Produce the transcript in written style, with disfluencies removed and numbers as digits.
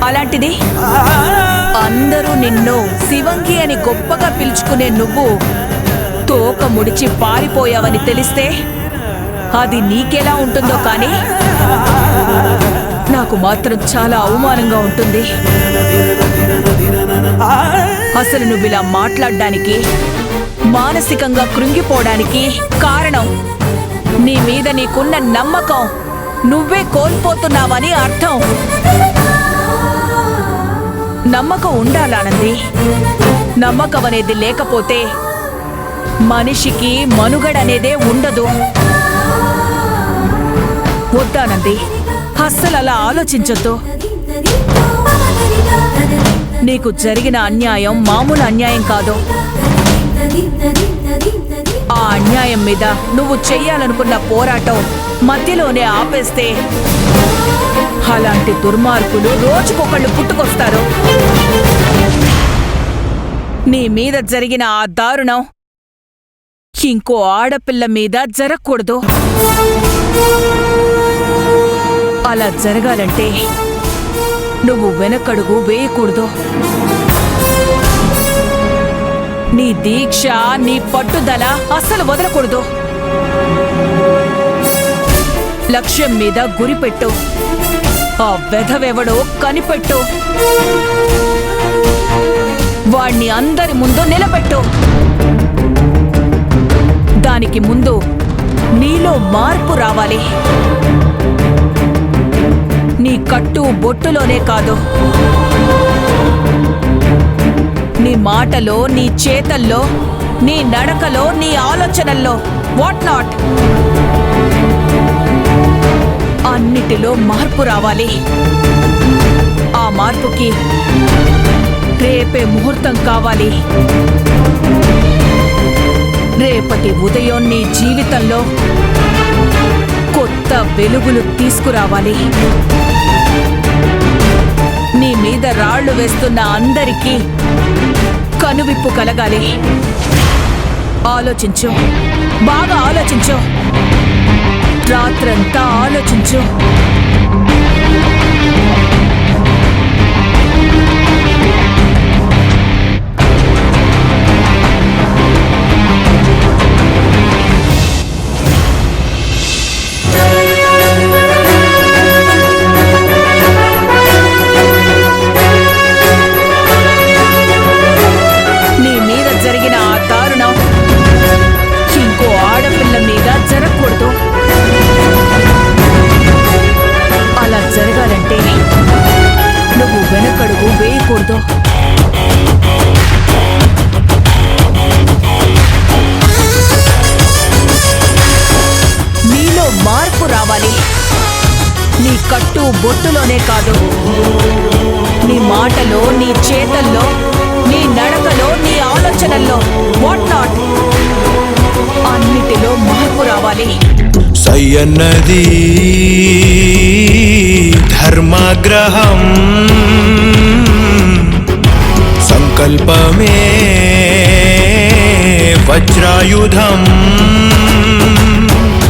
అలాంటిది అందరూ నిన్ను శివంగి అని గొప్పగా పిలుచుకునే నువ్వు తోక ముడిచి పారిపోయావని తెలిస్తే అది నీకెలా ఉంటుందో కానీ నాకు మాత్రం చాలా అవమానంగా ఉంటుంది. అసలు నువ్విలా మాట్లాడడానికి, మానసికంగా కృంగిపోవడానికి కారణం నీ మీద నీకున్న నమ్మకం నువ్వే కోల్పోతున్నావని అర్థం. నమ్మకం ఉండాలనంది. నమ్మకం అనేది లేకపోతే మనిషికి మనుగడనేదే ఉండదు. వద్దానంది, అస్సలు అలా ఆలోచించొద్దు. నీకు జరిగిన అన్యాయం మామూలు అన్యాయం కాదు. ఆ అన్యాయం మీద నువ్వు చెయ్యాలనుకున్న పోరాటం మధ్యలోనే ఆపేస్తే అలాంటి దుర్మార్గులు రోజుకొకళ్ళు పుట్టుకొస్తారు. నీ మీద జరిగిన ఆ దారుణం ఇంకో ఆడపిల్ల మీద జరగకూడదు. అలా జరగాలంటే నువ్వు వెనకడుగు వేయకూడదు. నీ దీక్ష, నీ పట్టుదల అస్సలు వదలకూడదు. లక్ష్యం మీద గురిపెట్టు. ఆ వెధవెవడో కనిపెట్టు. వాణ్ణి అందరి ముందు నిలబెట్టు. దానికి ముందు నీలో మార్పు రావాలి. నీ కట్టు బొట్టులోనే కాదు, నీ మాటలో, నీ చేతల్లో, నీ నడకలో, నీ ఆలోచనల్లో, వాట్ నాట్ అన్నిటిలో మార్పు రావాలి. ఆ మార్పుకి రేపే ముహూర్తం కావాలి. రేపటి ఉదయం నీ జీవితంలో కొత్త వెలుగులు తీసుకురావాలి. నీ మీద రాళ్లు వేస్తున్న అందరికీ కనువిప్పు కలగాలి. ఆలోచించు, బాగా ఆలోచించు. రాత్రంతా ఆలోచించు. నీ మీద జరిగిన ఆ దారుణం ఇంకో ఆడపిల్ల మీద జరగకూడదు. అలా జరగాలంటే నువ్వు వెనకడుగు వేయకూడదు. నీలో మార్పు రావాలి. నీ కట్టు బొట్టులోనే కాదు, నీ మాటలో, నీ చేతల్లో, నీ నడకలో, నీ ఆలోచనల్లో, వాట్ నాట్ అన్నిటిలో మార్పు రావాలి. సయ్యన్నది ధర్మాగ్రహం, సంకల్పమే వజ్రాయుధం.